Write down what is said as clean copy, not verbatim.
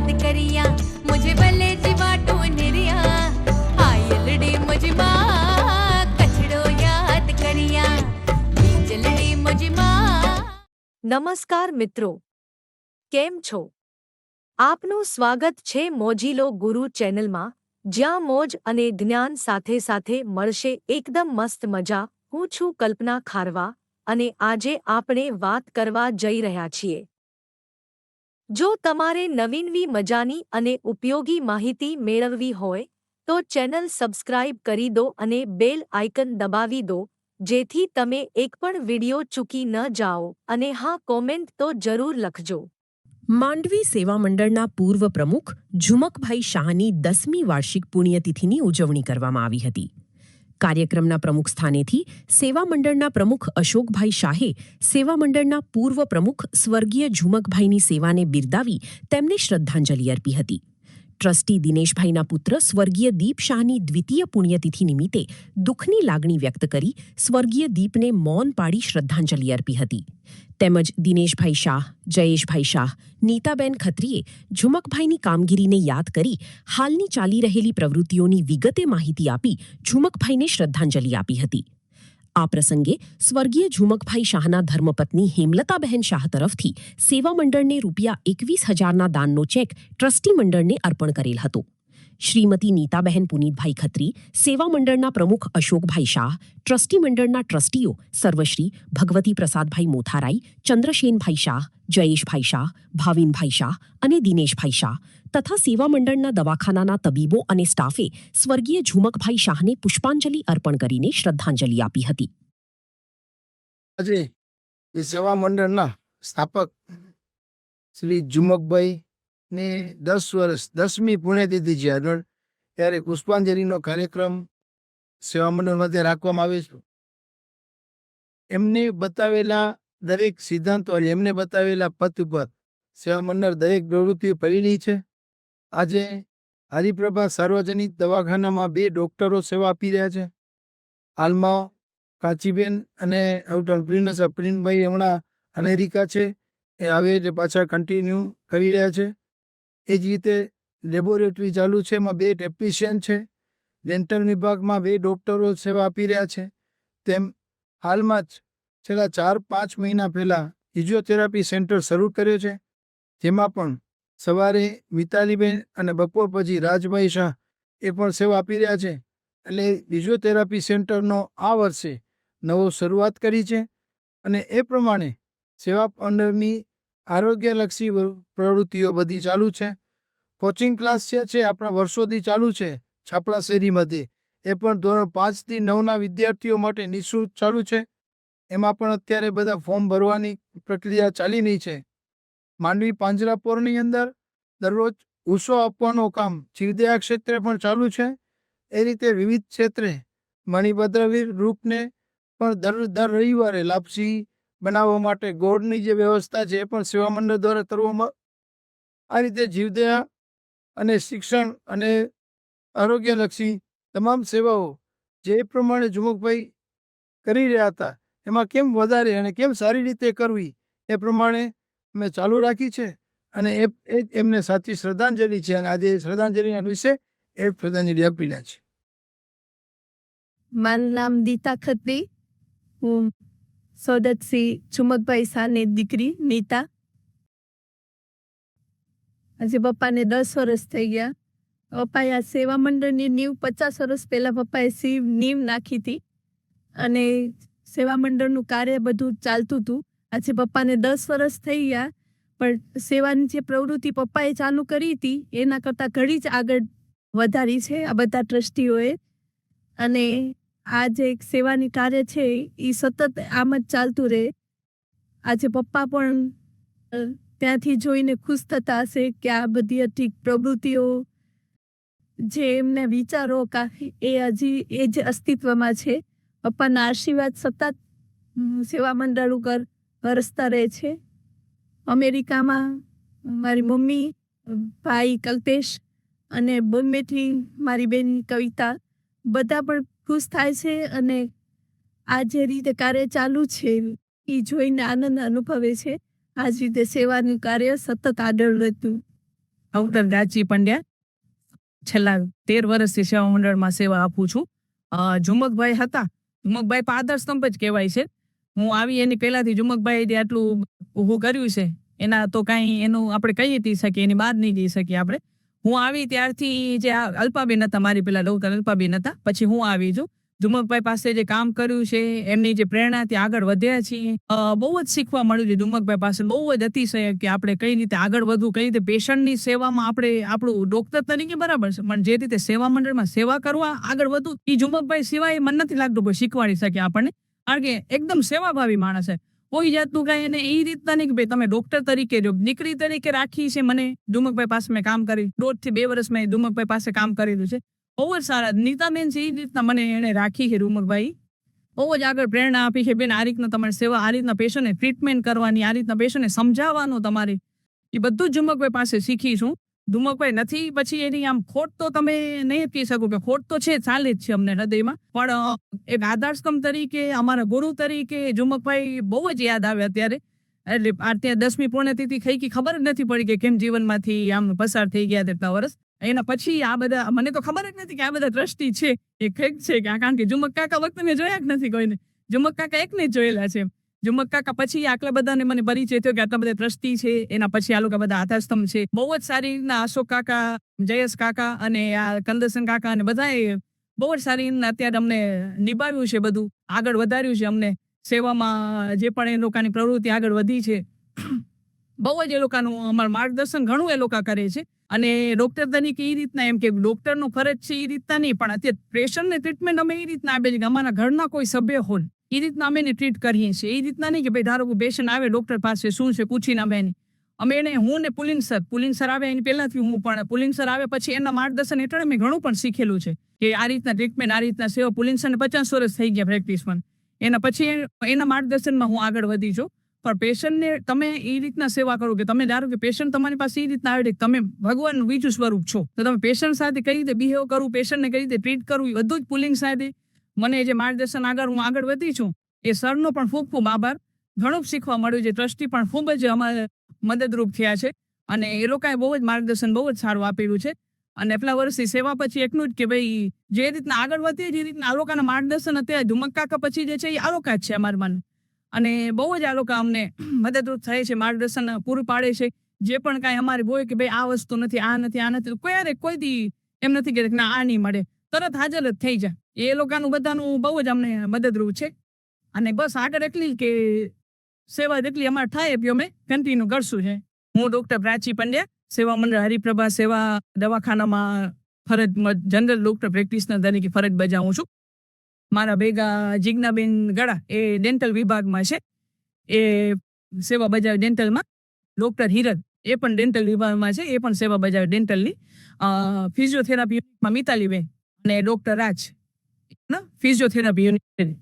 याद करिया मुझे भले जीवाटो निरिया आयलड़ी मुझे माँ कचड़ो याद करिया बीजलड़ी मुझे माँ। નમસ્કાર મિત્રો, કેમ છો? આપનું સ્વાગત છે મોજીલો ગુરુ ચેનલમાં, જ્યાં મોજ અને જ્ઞાન સાથે સાથે મળશે એકદમ મસ્ત મજા. હું છું કલ્પના ખારવા અને આજે આપણે વાત કરવા જઈ રહ્યા છીએ. જો તમારે નવીનવી મજાની અને ઉપયોગી માહિતી મેળવવી હોય તો ચેનલ સબસ્ક્રાઇબ કરી દો અને બેલ આઇકન દબાવી દો, જેથી તમે એક પણ વિડિયો ચૂકી ન જાઓ. અને હા, કોમેન્ટ તો જરૂર લખજો. માંડવી સેવા મંડળના પૂર્વ પ્રમુખ ઝુમકભાઈ શાહની 10મી વાર્ષિક પુણ્યતિથિની ઉજવણી કરવામાં આવી હતી. કાર્યક્રમના પ્રમુખ સ્થાનેથી સેવા મંડળના પ્રમુખ અશોકભાઈ શાહે સેવા મંડળના પૂર્વ પ્રમુખ સ્વર્ગીય ઝુમકભાઈની સેવાને બિરદાવી તેમને શ્રદ્ધાંજલિ અર્પી હતી. ટ્રસ્ટી દિનેશભાઈના પુત્ર સ્વર્ગીય દીપ શાહની દ્વિતીય પુણ્યતિથિ નિમિત્તે દુઃખની લાગણી વ્યક્ત કરી સ્વર્ગીય દીપને મૌન પાડી શ્રદ્ધાંજલિ અર્પી હતી. તેમજ દિનેશભાઈ શાહ, જયેશભાઈ શાહ, નીતાબેન ખત્રીએ ઝુમકભાઈની કામગીરીને યાદ કરી હાલની ચાલી રહેલી પ્રવૃત્તિઓની વિગતે માહિતી આપી ઝુમકભાઈને શ્રદ્ધાંજલિ આપી હતી. આ પ્રસંગે સ્વર્ગીય ઝુમકભાઈ શાહના ધર્મપત્ની હેમલતાબહેન શાહ તરફથી સેવા મંડળને ₹21,000ના દાનનો ચેક ટ્રસ્ટી મંડળને અર્પણ કરેલ હતો. શ્રીમતી નીતાબહેન પુનિતભાઈ ખત્રી, સેવા મંડળના પ્રમુખ અશોકભાઈ શાહ, ટ્રસ્ટી મંડળના ટ્રસ્ટીઓ સર્વશ્રી ભગવતી પ્રસાદભાઈ મોથારાઈ, ચંદ્રશેનભાઈ શાહ, જયેશભાઈ શાહ, ભાવિનભાઈ શાહ અને દિનેશભાઈ શાહ તથા સેવા મંડળના દવાખાનાના તબીબો અને સ્ટાફે સ્વર્ગીય ઝુમકભાઈ શાહને પુષ્પાંજલિ અર્પણ કરીને શ્રદ્ધાંજલિ આપી હતી. આજે એ સેવા મંડળના સ્થાપક શ્રી ઝુમકભાઈ ને 10 વર્ષ 10મી પુણ્યતિથિ છે આગળ, ત્યારે પુષ્પાંજલિનો કાર્યક્રમ સેવા મંડળમાં રાખવામાં આવે છે. એમને બતાવેલા દરેક સિદ્ધાંતો, એમને બતાવેલા પથ ઉપર સેવા મંડળ દરેક પ્રવૃત્તિઓ કરી રહી છે. આજે હરિપ્રભા સાર્વજનિક દવાખાનામાં 2 ડોક્ટરો સેવા આપી રહ્યા છે. હાલમાં કાચીબેન અને પ્રિન્સભાઈ હમણાં અમેરિકા છે, એ આવે એટલે પાછા કન્ટિન્યુ કરી રહ્યા છે. એ જ રીતે લેબોરેટરી ચાલુ છે, એમાં 2 ટેકનિશિયન છે. ડેન્ટલ વિભાગમાં 2 ડોક્ટરો સેવા આપી રહ્યા છે. તેમ હાલમાં જ છેલ્લા 4-5 મહિના પહેલાં ફિઝિયોથેરાપી સેન્ટર શરૂ કર્યો છે, જેમાં પણ સવારે મિતાલીબેન અને બપોર પછી રાજભાઈ શાહ એ પણ સેવા આપી રહ્યા છે. એટલે ફિઝિયોથેરાપી સેન્ટરનો આ વર્ષે નવો શરૂઆત કરી છે અને એ પ્રમાણે સેવા મંડળની આરોગ્યલક્ષી પ્રવૃત્તિઓ બધી ચાલુ છે. કોચિંગ ક્લાસ છે આપણા વર્ષોથી ચાલુ છે છાપડા શેરીમાંથી, એ પણ ધોરણ 5 થી 9ના વિદ્યાર્થીઓ માટે નિઃશુલ્ક ચાલુ છે. એમાં પણ અત્યારે બધા ફોર્મ ભરવાની પ્રક્રિયા ચાલી રહી છે. માંડવી પાંજરાપોળની અંદર દરરોજ ઉસો આપવાનું કામ જીવદયા ક્ષેત્રે પણ ચાલુ છે. એ રીતે વિવિધ ક્ષેત્રે મણિભદ્રવીર ગ્રુપને પણ દર રવિવારે લાપસી બનાવવા માટે ગોળની જે વ્યવસ્થા છે એ પણ સેવા મંડળ દ્વારા કરવામાં. આ રીતે જીવદયા અને શિક્ષણ અને આરોગ્યલક્ષી તમામ સેવાઓ જે પ્રમાણે ઝુમકભાઈ કરી રહ્યા હતા એમાં કેમ વધારે અને કેમ સારી રીતે કરવી એ પ્રમાણે મેં ચાલુ રાખી છે. અને એ એમને સાચી શ્રદ્ધાંજલિ છે. અને આજે શ્રદ્ધાંજલિના વિશે એ શ્રદ્ધાંજલિ આપી રહ્યા છે. મારું નામ દીતા ખત્રી. હું સોદતસિંહ ઝુમકભાઈ શાહની દીકરી નીતા. આજે પપ્પાને 10 વર્ષ થઈ ગયા. પપ્પાએ આ સેવા મંડળની નીવ 50 વર્ષ પહેલાં પપ્પાએ નીવ નાખી હતી અને સેવા મંડળનું કાર્ય બધું ચાલતું હતું. આજે પપ્પાને 10 વર્ષ થઈ ગયા, પણ સેવાની જે પ્રવૃત્તિ પપ્પાએ ચાલુ કરી હતી એના કરતાં ઘણી જ આગળ વધારી છે આ બધા ટ્રસ્ટીઓએ. અને આ જે સેવાની કાર્ય છે એ સતત આમ જ ચાલતું રહે. આજે પપ્પા પણ ત્યાંથી જોઈને ખુશ થતા હશે કે આ બધી હતી પ્રવૃત્તિઓ, જે એમને વિચારો એ હજી એ જ અસ્તિત્વમાં છે. પપ્પાના આશીર્વાદ સતત સેવા મંડળ ઉપર વરસતા રહે છે. અમેરિકામાં મારી મમ્મી, ભાઈ કલ્પેશ અને બોમ્બેથી મારી બેન કવિતા બધા પણ ખુશ થાય છે. અને આ જે રીતે કાર્ય ચાલુ છે એ જોઈને આનંદ અનુભવે છે. આ જ રીતે સેવાનું કાર્ય સતત આગળ રહેતું. ડૉક્ટર રાચી પંડ્યા. છેલ્લા 13 વર્ષથી સેવા મંડળમાં સેવા આપું છું. ઝુમકભાઈ હતા. ઝુમકભાઈ આધાર સ્તંભ જ કહેવાય છે. હું આવી એની પહેલાથી ઝુમકભાઈ આટલું ઊભું કર્યું છે એના તો કાંઈ એનું આપણે કહી નથી શકીએ, એની બહાર નહીં જઈ શકીએ આપણે. હું આવી ત્યારથી જે અલ્પાબેન હતા, મારી પેલા ડૉક્ટર અલ્પાબેન હતા, પછી હું આવી છું. ઝુમકભાઈ પાસે જે કામ કર્યું છે, એમની જે પ્રેરણાથી આગળ વધ્યા છીએ, બહુ જ શીખવા મળ્યું છે ઝુમકભાઈ પાસે. બહુ જ અતિશય કે આપણે કઈ રીતે આગળ વધવું, કઈ રીતે પેશન્ટની સેવામાં આપણે આપણું ડૉક્ટર તરીકે બરાબર છે, પણ જે રીતે સેવા મંડળમાં સેવા કરવા આગળ વધવું, એ ઝુમકભાઈ સિવાય મને નથી લાગતું કોઈ શીખવાડી શકે આપણને. કારણ કે એકદમ સેવાભાવી માણસ છે. કોઈ જાતનું કાંઈ એને એ રીતના નહીં કે ભાઈ તમે ડૉક્ટર તરીકે જો દીકરી તરીકે રાખી છે મને. ઝુમકભાઈ પાસે મેં કામ કરી 1.5 થી 2 વર્ષ મેં ઝુમકભાઈ પાસે કામ કરેલું છે. બહુ જ સારા નીતાબેન છે, એ રીતના મને એને રાખી છે ઝુમકભાઈ. બહુ જ આગળ પ્રેરણા આપી છે બેન, આ રીતના તમારી સેવા, આ રીતના પેશન્ટને ટ્રીટમેન્ટ કરવાની, આ રીતના પેશન્ટને સમજાવવાનું તમારે, એ બધું જ ઝુમકભાઈ પાસે શીખી છું. ઝુમકભાઈ નથી પછી એની આમ ખોટ તો તમે નહીં કહી શકો કે ખોટ તો છે, ચાલે જ છે અમને હૃદયમાં, પણ એક આધારસ્તંભ તરીકે, અમારા ગુરુ તરીકે ઝુમકભાઈ બહુ જ યાદ આવે અત્યારે. એટલે અત્યારે 10મી પુણ્યતિથિ થઈ ગઈ, ખબર જ નથી પડી કે કેમ જીવનમાંથી આમ પસાર થઈ ગયા તેટલા વર્ષ. એના પછી આ બધા મને તો ખબર જ નથી કે આ બધા ટ્રસ્ટી છે એ કંઈક છે કે કારણ કે ઝુમક કાકા વખતે મેં જોયા જ નથી કોઈને. ઝુમક કાકા એકને જ જોયેલા છે. ઝુમક કાકા પછી આટલા બધાને મને પરિચય થયો કે આટલા બધા ટ્રસ્ટી છે. એના પછી આ લોકો બધા આધારસ્તંભ છે. બહુ જ સારી રીતના અશોક કાકા, જયેશ કાકા અને આ કંદર્શન કાકા અને બધાએ બહુ જ સારી રીતના અત્યારે અમને નિભાવ્યું છે, બધું આગળ વધાર્યું છે અમને સેવામાં. જે પણ એ લોકોની પ્રવૃત્તિ આગળ વધી છે, બહુ જ એ લોકોનું અમારું માર્ગદર્શન ઘણું એ લોકો કરે છે. અને ડૉક્ટર તરીકે એ રીતના એમ કે ડૉક્ટરનો ફરજ છે એ રીતના નહીં, પણ અત્યારે પેશન્ટને ટ્રીટમેન્ટ અમે એ રીતના આપીએ છીએ કે અમારા ઘરના કોઈ સભ્ય હોય એ રીતના અમે એને ટ્રીટ કરીએ છીએ. એ રીતના નહીં કે ભાઈ ધારો કે પેશન્ટ આવે ડૉક્ટર પાસે શું છે પૂછીને અમે એને હું ને પુલિન સર આવે એની પહેલાંથી હું, પણ પુલિન સર આવે પછી એના માર્ગદર્શન હેઠળ મેં ઘણું પણ શીખેલું છે કે આ રીતના ટ્રીટમેન્ટ, આ રીતના સેવા. પુલિન સરને 50 વર્ષ થઈ ગયા પ્રેક્ટિસમાં. એના પછી એના માર્ગદર્શનમાં હું આગળ વધી છું. પણ પેશન્ટને તમે એ રીતના સેવા કરો કે તમે ધારો કે પેશન્ટ તમારી પાસે એ રીતના આવે કે તમે ભગવાનનું બીજું સ્વરૂપ છો, તો તમે પેશન્ટ સાથે કઈ રીતે બિહેવ કરવું, પેશન્ટને કઈ રીતે ટ્રીટ કરવું, એ બધું જ પુલિંગ સાથે મને જે માર્ગદર્શન હું આગળ વધી છું, એ સરનો પણ ખૂબ ખૂબ આભાર. ઘણું શીખવા મળ્યું છે. ટ્રસ્ટી પણ ખૂબ જ અમારે મદદરૂપ થયા છે અને એ લોકોએ બહુ જ માર્ગદર્શન બહુ જ સારું આપેલું છે. અને એટલા વર્ષથી સેવા પછી એકનું જ કે ભાઈ જે રીતના આગળ વધીએ જે રીતના આ લોકોના માર્ગદર્શન અત્યારે ઝુમક કાકા પછી જે છે એ આ લોકો જ છે અમારા મન. અને બહુ જ આ લોકો અમને મદદરૂપ થાય છે, માર્ગદર્શન પૂરું પાડે છે. જે પણ કાંઈ અમારે હોય કે ભાઈ આ વસ્તુ નથી, આ નથી, આ નથી, કોઈ દી એમ નથી કે ના આ નહીં મળે, તરત હાજર જ થઈ જાય. એ લોકોનું બધાનું બહુ જ અમને મદદરૂપ છે. અને બસ આગળ એટલી કે સેવા જેટલી અમારે થાય એટલી અમે કન્ટિન્યુ કરશું છે. હું ડૉક્ટર પ્રાચી પંડ્યા, સેવા મંડળ હરિપ્રભા સેવા દવાખાનામાં જનરલ ડૉક્ટર પ્રેક્ટિશનર તરીકે ફરજ બજાવું છું. મારા ભેગા જિજ્ઞાબેન ગળા એ ડેન્ટલ વિભાગમાં છે, એ સેવા બજાવે ડેન્ટલમાં. ડૉક્ટર હિરદ એ પણ ડેન્ટલ વિભાગમાં છે, એ પણ સેવા બજાવે ડેન્ટલની. ફિઝિયોથેરાપી યુનિટમાં મિતાલીબેન અને ડૉક્ટર રાજ ફિઝિયોથેરાપી યુનિટ